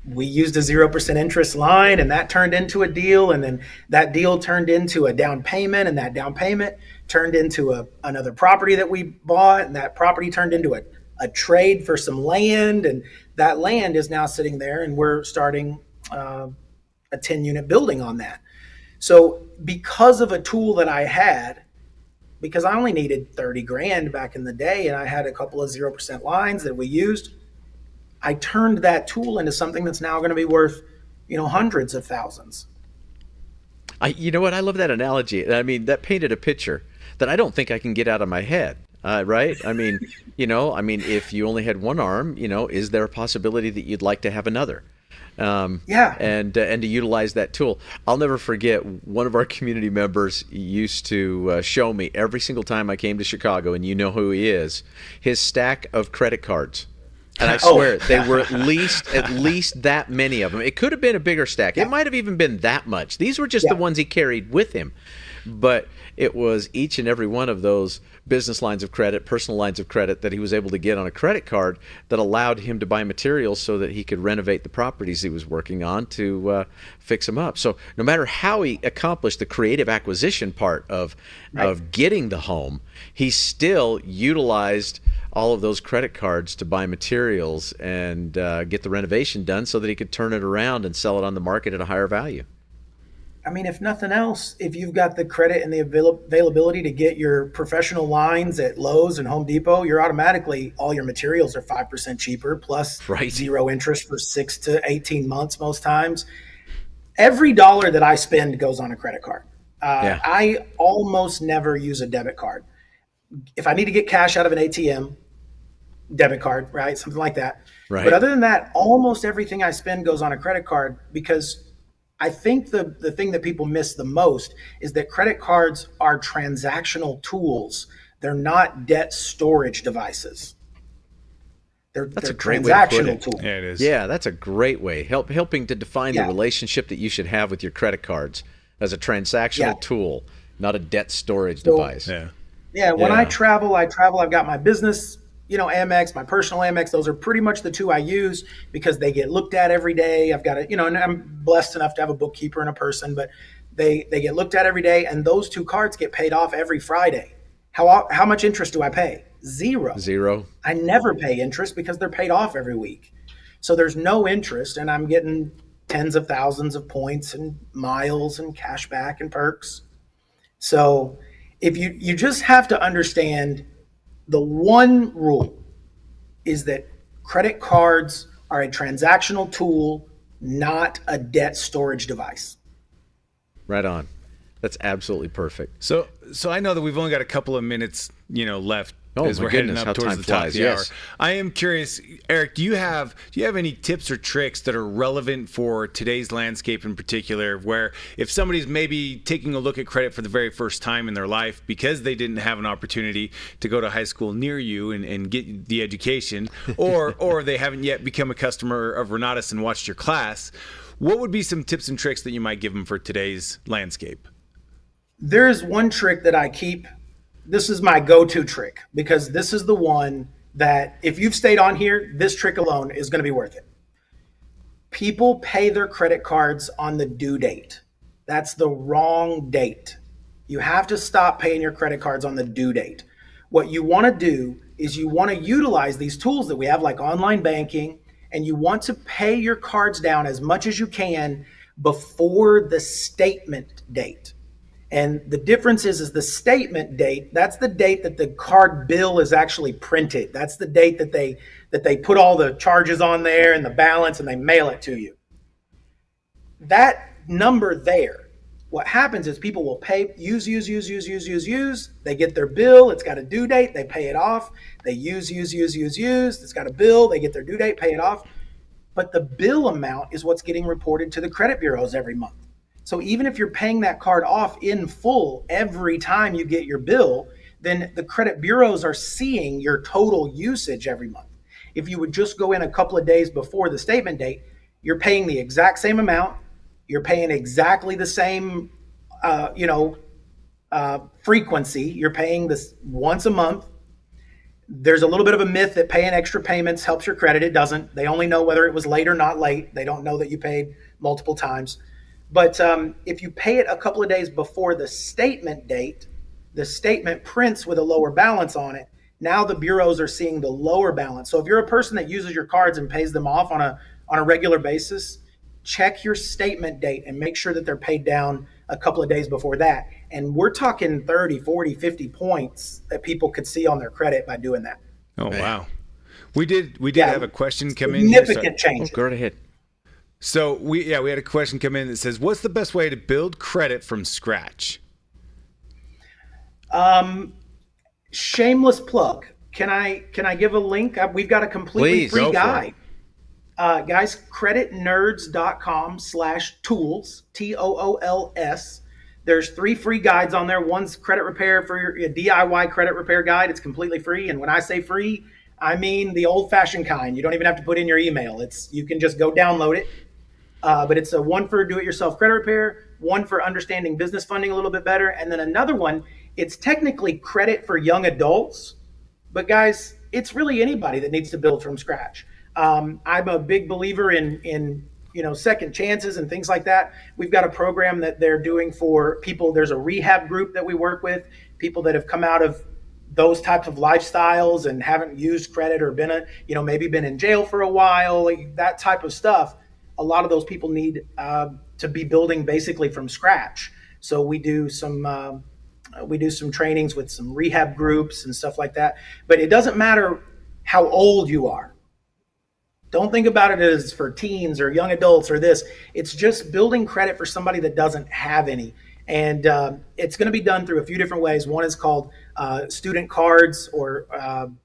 we used a 0% interest line, and that turned into a deal, and then that deal turned into a down payment, and that down payment turned into another property that we bought, and that property turned into a trade for some land, and that land is now sitting there, and we're starting a 10-unit building on that. So because of a tool that I had, because I only needed 30 grand back in the day, and I had a couple of 0% lines that we used, I turned that tool into something that's now going to be worth, hundreds of thousands. You know what? I love that analogy. I mean, that painted a picture that I don't think I can get out of my head. Right? I mean, if you only had one arm, is there a possibility that you'd like to have another? And to utilize that tool. I'll never forget, one of our community members used to show me every single time I came to Chicago, and you know who he is, his stack of credit cards. And I swear, they were at least that many of them. It could have been a bigger stack. It might have even been that much. These were just the ones he carried with him. But it was each and every one of those business lines of credit, personal lines of credit that he was able to get on a credit card that allowed him to buy materials so that he could renovate the properties he was working on to fix them up. So no matter how he accomplished the creative acquisition part of getting the home, he still utilized all of those credit cards to buy materials and get the renovation done so that he could turn it around and sell it on the market at a higher value. I mean, if nothing else, if you've got the credit and the availability to get your professional lines at Lowe's and Home Depot, you're automatically, all your materials are 5% cheaper, plus zero interest for 6 to 18 months most times. Every dollar that I spend goes on a credit card. I almost never use a debit card. If I need to get cash out of an ATM, debit card, right? Something like that. Right. But other than that, almost everything I spend goes on a credit card, because I think the thing that people miss the most is that credit cards are transactional tools. They're not debt storage devices. They're transactional tools. Yeah, it is. Yeah, that's a great way. Helping to define the relationship that you should have with your credit cards as a transactional tool, not a debt storage device. When I travel. I've got my business, Amex, my personal Amex. Those are pretty much the two I use because they get looked at every day. I've got and I'm blessed enough to have a bookkeeper and a person, but they get looked at every day, and those two cards get paid off every Friday. How much interest do I pay? Zero. I never pay interest because they're paid off every week. So there's no interest, and I'm getting tens of thousands of points and miles and cash back and perks. So if you just have to understand, the one rule is that credit cards are a transactional tool, not a debt storage device. Right on. That's absolutely perfect. So I know that we've only got a couple of minutes, left as we're heading up towards the top of the hour. I am curious, Eric, do you have any tips or tricks that are relevant for today's landscape in particular, where if somebody's maybe taking a look at credit for the very first time in their life because they didn't have an opportunity to go to high school near you and get the education, or they haven't yet become a customer of Renatus and watched your class, what would be some tips and tricks that you might give them for today's landscape? There's one trick that I keep. This is my go-to trick, because this is the one that if you've stayed on here, this trick alone is going to be worth it. People pay their credit cards on the due date. That's the wrong date. You have to stop paying your credit cards on the due date. What you want to do is you want to utilize these tools that we have, like online banking, and you want to pay your cards down as much as you can before the statement date. And the difference is the statement date, that's the date that the card bill is actually printed. That's the date that they put all the charges on there and the balance and they mail it to you. That number there, what happens is people will pay, use. They get their bill, it's got a due date, they pay it off. They use. It's got a bill, they get their due date, pay it off. But the bill amount is what's getting reported to the credit bureaus every month. So even if you're paying that card off in full every time you get your bill, then the credit bureaus are seeing your total usage every month. If you would just go in a couple of days before the statement date, you're paying the exact same amount. You're paying exactly the same, frequency. You're paying this once a month. There's a little bit of a myth that paying extra payments helps your credit. It doesn't. They only know whether it was late or not late. They don't know that you paid multiple times. But if you pay it a couple of days before the statement date, the statement prints with a lower balance on it. Now the bureaus are seeing the lower balance. So if you're a person that uses your cards and pays them off on a regular basis, check your statement date and make sure that they're paid down a couple of days before that. And we're talking 30, 40, 50 points that people could see on their credit by doing that. Oh, wow. We did have a question come in. Significant change. Go right ahead. So we had a question come in that says, what's the best way to build credit from scratch? Shameless plug. Can I give a link? We've got a completely free guide. Guys, creditnerds.com/tools, TOOLS. There's 3 free guides on there. One's credit repair for your DIY credit repair guide. It's completely free. And when I say free, I mean the old fashioned kind. You don't even have to put in your email. You can just go download it. But it's a one for do-it-yourself credit repair, one for understanding business funding a little bit better, and then another one, it's technically credit for young adults. But guys, it's really anybody that needs to build from scratch. I'm a big believer in second chances and things like that. We've got a program that they're doing for people. There's a rehab group that we work with, people that have come out of those types of lifestyles and haven't used credit or maybe been in jail for a while, like that type of stuff. A lot of those people need to be building basically from scratch. So we do some trainings with some rehab groups and stuff like that. But it doesn't matter how old you are. Don't think about it as for teens or young adults or this. It's just building credit for somebody that doesn't have any. And it's going to be done through a few different ways. One is called student cards or,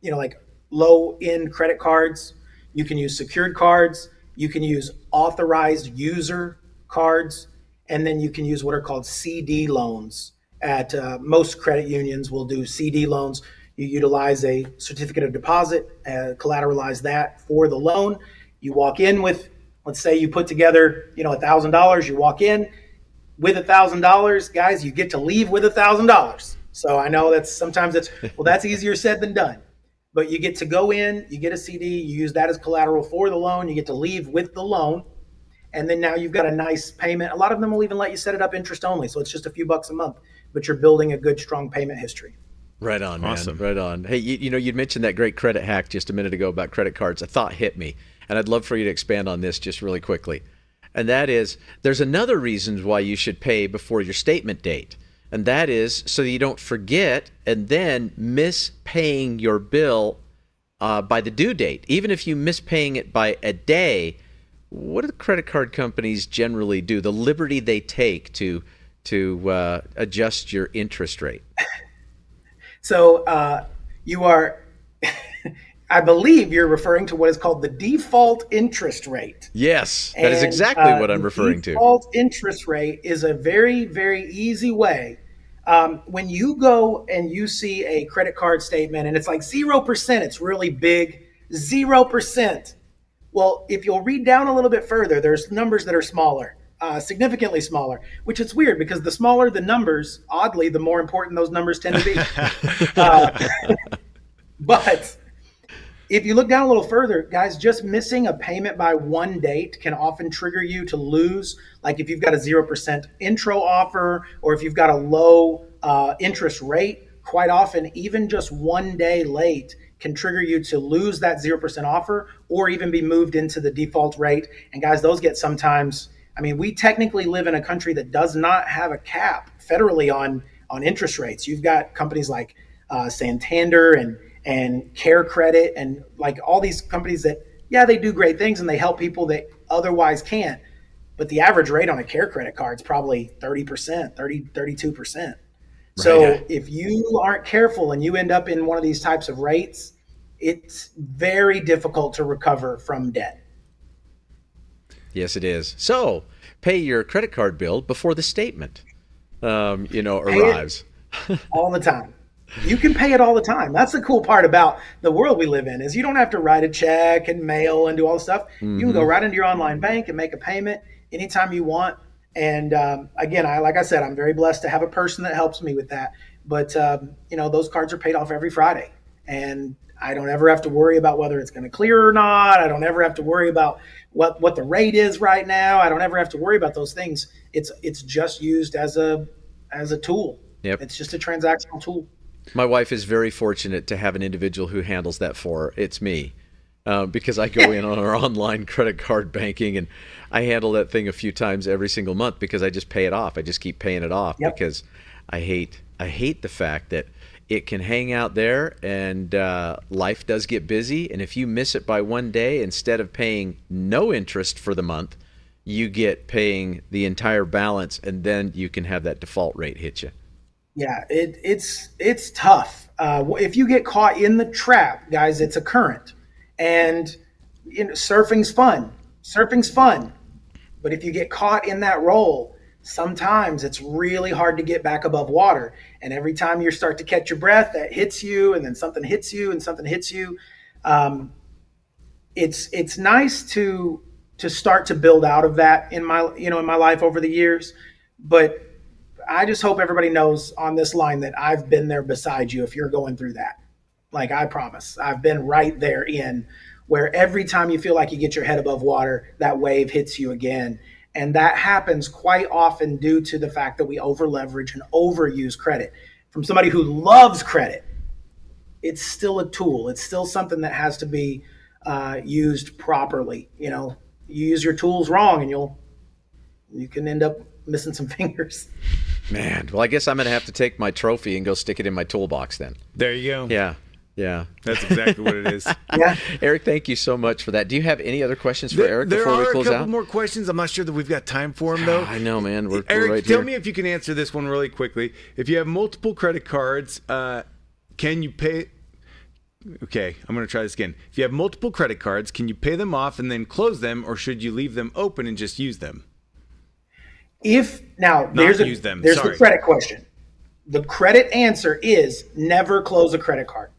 like low-end credit cards. You can use secured cards. You can use authorized user cards. And then you can use what are called CD loans. At most credit unions will do CD loans. You utilize a certificate of deposit, collateralize that for the loan. You walk in with, let's say you put together, $1,000. You walk in with $1,000, guys. You get to leave with $1,000. So I know that's easier said than done. But you get to go in, you get a CD, you use that as collateral for the loan. You get to leave with the loan, and then now you've got a nice payment. A lot of them will even let you set it up interest only, so it's just a few bucks a month, but you're building a good, strong payment history. Right on, man. Awesome. Right on. Hey, you'd mentioned that great credit hack just a minute ago about credit cards. A thought hit me, and I'd love for you to expand on this just really quickly. And that is, there's another reason why you should pay before your statement date. And that is so that you don't forget and then miss paying your bill by the due date. Even if you miss paying it by a day, what do the credit card companies generally do? The liberty they take to adjust your interest rate? So you are, I believe you're referring to what is called the default interest rate. Yes, that is exactly what I'm referring to. Default interest rate is a very, very easy way. When you go and you see a credit card statement and it's like 0%, it's really big, 0%. Well, if you'll read down a little bit further, there's numbers that are smaller, significantly smaller, which is weird because the smaller the numbers, oddly, the more important those numbers tend to be. But if you look down a little further, guys, just missing a payment by one date can often trigger you to lose. Like if you've got a 0% intro offer, or if you've got a low interest rate quite often, even just one day late can trigger you to lose that 0% offer or even be moved into the default rate. And guys, those get sometimes, I mean, we technically live in a country that does not have a cap federally on interest rates. You've got companies like Santander and Care Credit and like all these companies that, yeah, they do great things and they help people that otherwise can't. But the average rate on a Care Credit card is probably 30%, 32%. So if you aren't careful and you end up in one of these types of rates, it's very difficult to recover from debt. Yes, it is. So pay your credit card bill before the statement, arrives. All the time. You can pay it all the time. That's the cool part about the world we live in is you don't have to write a check and mail and do all this stuff. You can go right into your online bank and make a payment anytime you want. And again, like I said, I'm very blessed to have a person that helps me with that. But, those cards are paid off every Friday. And I don't ever have to worry about whether it's going to clear or not. I don't ever have to worry about what the rate is right now. I don't ever have to worry about those things. It's just used as a tool. Yep. It's just a transactional tool. My wife is very fortunate to have an individual who handles that for her. It's me. Because I go in on our online credit card banking and I handle that thing a few times every single month because I just pay it off. I just keep paying it off because I hate the fact that it can hang out there and life does get busy. And if you miss it by one day, instead of paying no interest for the month, you get paying the entire balance and then you can have that default rate hit you. Yeah, it's tough. If you get caught in the trap, guys, it's a current. And surfing's fun. But if you get caught in that role, sometimes it's really hard to get back above water. And every time you start to catch your breath, that hits you, and then something hits you, and something hits you. It's nice to start to build out of that in my life over the years. But I just hope everybody knows on this line that I've been there beside you if you're going through that. Like, I promise, I've been right there in where every time you feel like you get your head above water, that wave hits you again. And that happens quite often due to the fact that we over leverage and overuse credit. From somebody who loves credit, it's still a tool. It's still something that has to be used properly. You use your tools wrong and you can end up missing some fingers. Man, well, I guess I'm going to have to take my trophy and go stick it in my toolbox then. There you go. Yeah. That's exactly what it is. Yeah. Eric, thank you so much for that. Do you have any other questions for Eric before we close out? There are a couple more questions. I'm not sure that we've got time for them, though. I know, man. We're Eric, right tell here. me if you can answer this one really quickly. If you have multiple credit cards, can you pay... Okay, I'm going to try this again. If you have multiple credit cards, can you pay them off and then close them, or should you leave them open and just use them? There's the credit question. The credit answer is never close a credit card.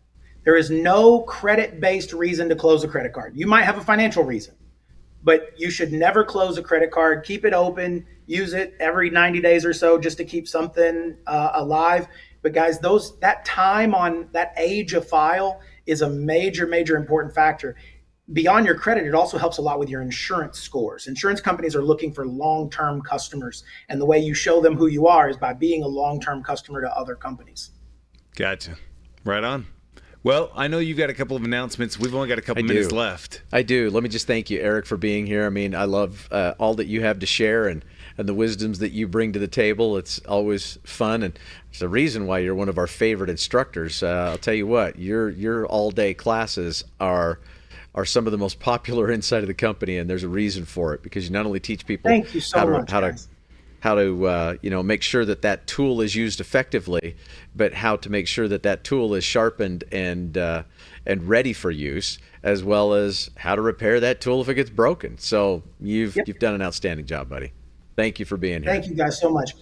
There is no credit-based reason to close a credit card. You might have a financial reason, but you should never close a credit card. Keep it open. Use it every 90 days or so just to keep something alive. But guys, that time on that age of file is a major, major important factor. Beyond your credit, it also helps a lot with your insurance scores. Insurance companies are looking for long-term customers, and the way you show them who you are is by being a long-term customer to other companies. Gotcha. Right on. Well, I know you've got a couple of announcements. We've only got a couple minutes left. I do. Let me just thank you, Eric, for being here. I mean, I love all that you have to share and the wisdoms that you bring to the table. It's always fun, and it's the reason why you're one of our favorite instructors. I'll tell you what, your all-day classes are some of the most popular inside of the company, and there's a reason for it, because you not only teach people how to make sure that tool is used effectively, but how to make sure that tool is sharpened and ready for use, as well as how to repair that tool if it gets broken. So you've done an outstanding job, buddy. Thank you for being here. Thank you guys so much.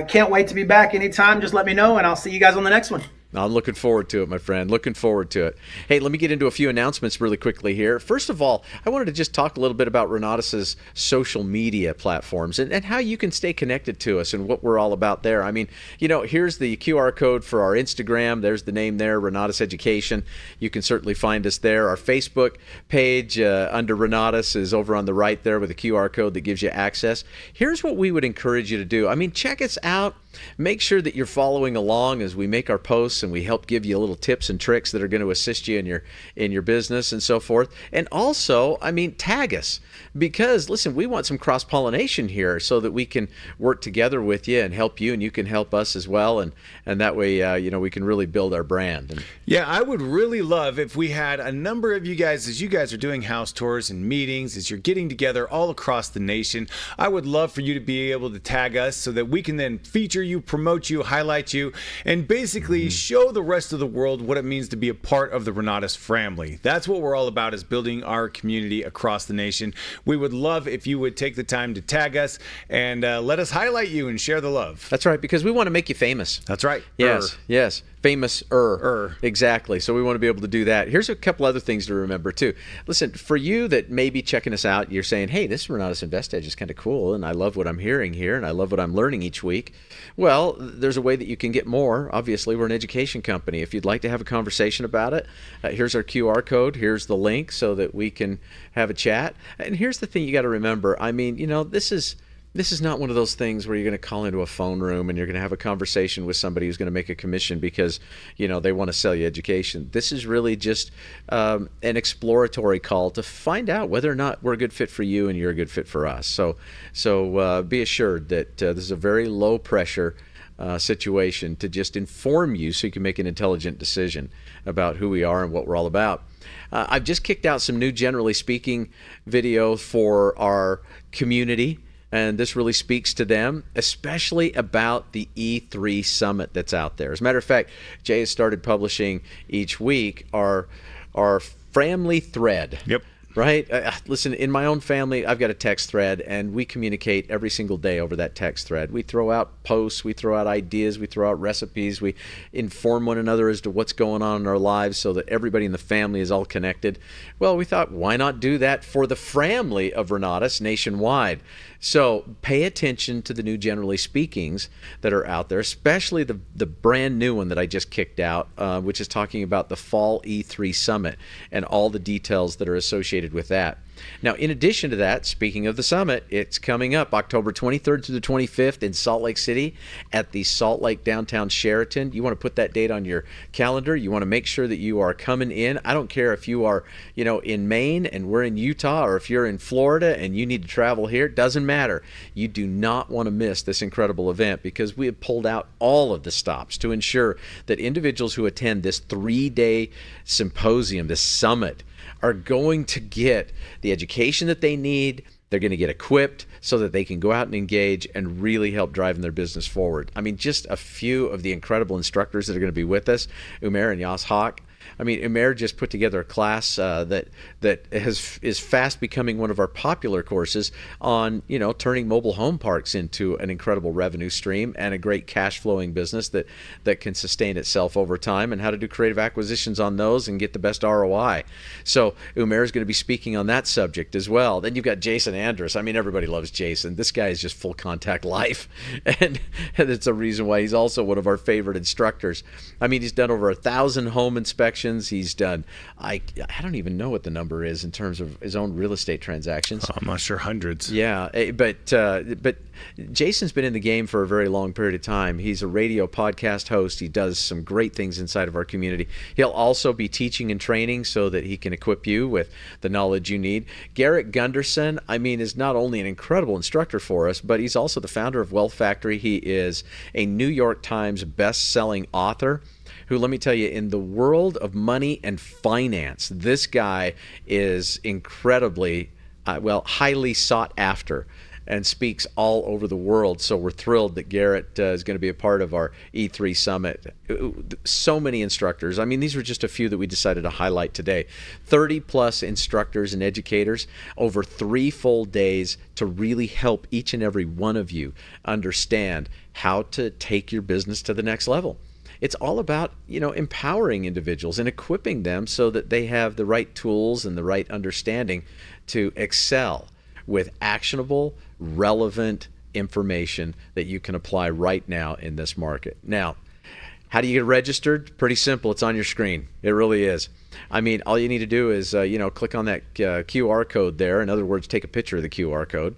Can't wait to be back anytime. Just let me know, and I'll see you guys on the next one. I'm looking forward to it, my friend. Looking forward to it. Hey, let me get into a few announcements really quickly here. First of all, I wanted to just talk a little bit about Renatus's social media platforms and how you can stay connected to us and what we're all about there. I mean, here's the QR code for our Instagram. There's the name there, Renatus Education. You can certainly find us there. Our Facebook page under Renatus is over on the right there with a QR code that gives you access. Here's what we would encourage you to do. I mean, check us out Make sure that you're following along as we make our posts and we help give you little tips and tricks that are going to assist you in your business and so forth. And also, tag us, because listen, we want some cross-pollination here so that we can work together with you and help you, and you can help us as well. And that way, we can really build our brand. Yeah, I would really love if we had a number of you guys, as you guys are doing house tours and meetings, as you're getting together all across the nation. I would love for you to be able to tag us so that we can then feature you, promote you, highlight you, and basically show the rest of the world what it means to be a part of the Renatus family. That's what we're all about, is building our community across the nation. We would love if you would take the time to tag us and let us highlight you and share the love. That's right, because we want to make you famous. That's right. Yes. Famous-er. Exactly. So we want to be able to do that. Here's a couple other things to remember, too. Listen, for you that may be checking us out, you're saying, hey, this Renatus InvestEdge is kind of cool, and I love what I'm hearing here, and I love what I'm learning each week. Well, there's a way that you can get more. Obviously, we're an education company. If you'd like to have a conversation about it, here's our QR code. Here's the link so that we can have a chat. And here's the thing you got to remember. This is not one of those things where you're going to call into a phone room and you're going to have a conversation with somebody who's going to make a commission because, they want to sell you education. This is really just an exploratory call to find out whether or not we're a good fit for you and you're a good fit for us. So be assured that this is a very low pressure situation to just inform you so you can make an intelligent decision about who we are and what we're all about. I've just kicked out some new generally speaking video for our community. And this really speaks to them, especially about the E3 Summit that's out there. As a matter of fact, Jay has started publishing each week our family thread. Yep. Right? Listen, in my own family, I've got a text thread, and we communicate every single day over that text thread. We throw out posts, we throw out ideas, we throw out recipes, we inform one another as to what's going on in our lives so that everybody in the family is all connected. Well, we thought, why not do that for the family of Renatus nationwide? So pay attention to the new generally speakings that are out there, especially the brand new one that I just kicked out, which is talking about the Fall E3 Summit and all the details that are associated with that. Now, in addition to that, speaking of the summit, it's coming up October 23rd through the 25th in Salt Lake City at the Salt Lake Downtown Sheraton. You want to put that date on your calendar. You want to make sure that you are coming in. I don't care if you are, in Maine and we're in Utah, or if you're in Florida and you need to travel here. It doesn't matter. You do not want to miss this incredible event, because we have pulled out all of the stops to ensure that individuals who attend this 3-day symposium, this summit, are going to get the education that they need. They're going to get equipped so that they can go out and engage and really help driving their business forward. Just a few of the incredible instructors that are going to be with us, Umair and Yas Haq. Umair just put together a class that is fast becoming one of our popular courses on, turning mobile home parks into an incredible revenue stream and a great cash flowing business that can sustain itself over time, and how to do creative acquisitions on those and get the best ROI. So Umair is going to be speaking on that subject as well. Then you've got Jason Andrus. Everybody loves Jason. This guy is just full contact life, and it's a reason why he's also one of our favorite instructors. He's done over 1,000 home inspections. He's done, I don't even know what the number is in terms of his own real estate transactions. I'm not sure, hundreds. Yeah, but Jason's been in the game for a very long period of time. He's a radio podcast host. He does some great things inside of our community. He'll also be teaching and training so that he can equip you with the knowledge you need. Garrett Gunderson, is not only an incredible instructor for us, but he's also the founder of Wealth Factory. He is a New York Times best-selling author who, let me tell you, in the world of money and finance, this guy is incredibly, highly sought after and speaks all over the world. So we're thrilled that Garrett is going to be a part of our E3 Summit. So many instructors. These were just a few that we decided to highlight today. 30-plus instructors and educators over 3 full days to really help each and every one of you understand how to take your business to the next level. It's all about, empowering individuals and equipping them so that they have the right tools and the right understanding to excel with actionable, relevant information that you can apply right now in this market. Now, how do you get registered? Pretty simple. It's on your screen. It really is. All you need to do is, click on that QR code there. In other words, take a picture of the QR code.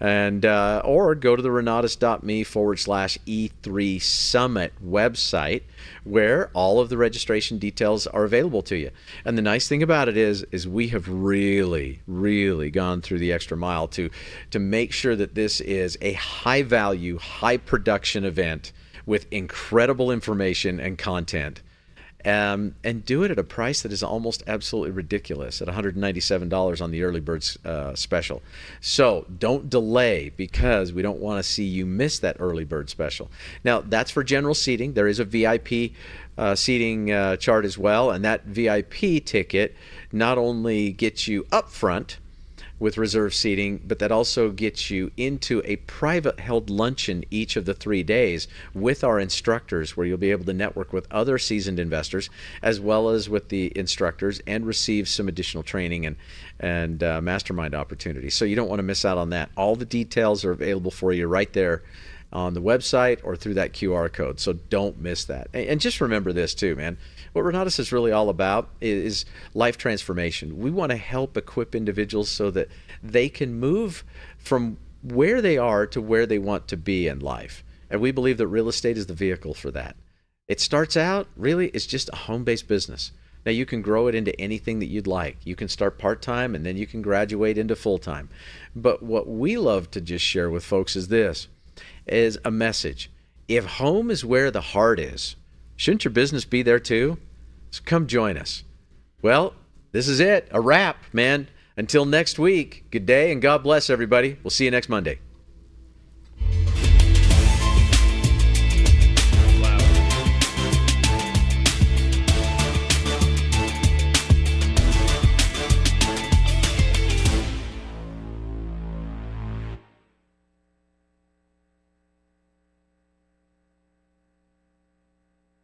And or go to the renatus.me/E3 Summit website, where all of the registration details are available to you. And the nice thing about it is we have really, really gone through the extra mile to make sure that this is a high value, high production event with incredible information and content. And do it at a price that is almost absolutely ridiculous at $197 on the early bird special. So don't delay, because we don't want to see you miss that early bird special. Now, that's for general seating. There is a VIP seating chart as well, and that VIP ticket not only gets you up front with reserved seating, but that also gets you into a private held luncheon each of the 3 days with our instructors, where you'll be able to network with other seasoned investors as well as with the instructors and receive some additional training and mastermind opportunities. So you don't want to miss out on that. All the details are available for you right there on the website or through that QR code. So don't miss that. And just remember this too, man. What Renatus is really all about is life transformation. We want to help equip individuals so that they can move from where they are to where they want to be in life. And we believe that real estate is the vehicle for that. It starts out, really, it's just a home-based business. Now, you can grow it into anything that you'd like. You can start part-time, and then you can graduate into full-time. But what we love to just share with folks is this, is a message. If home is where the heart is, shouldn't your business be there too? So come join us. Well, this is it. A wrap, man. Until next week, good day and God bless everybody. We'll see you next Monday.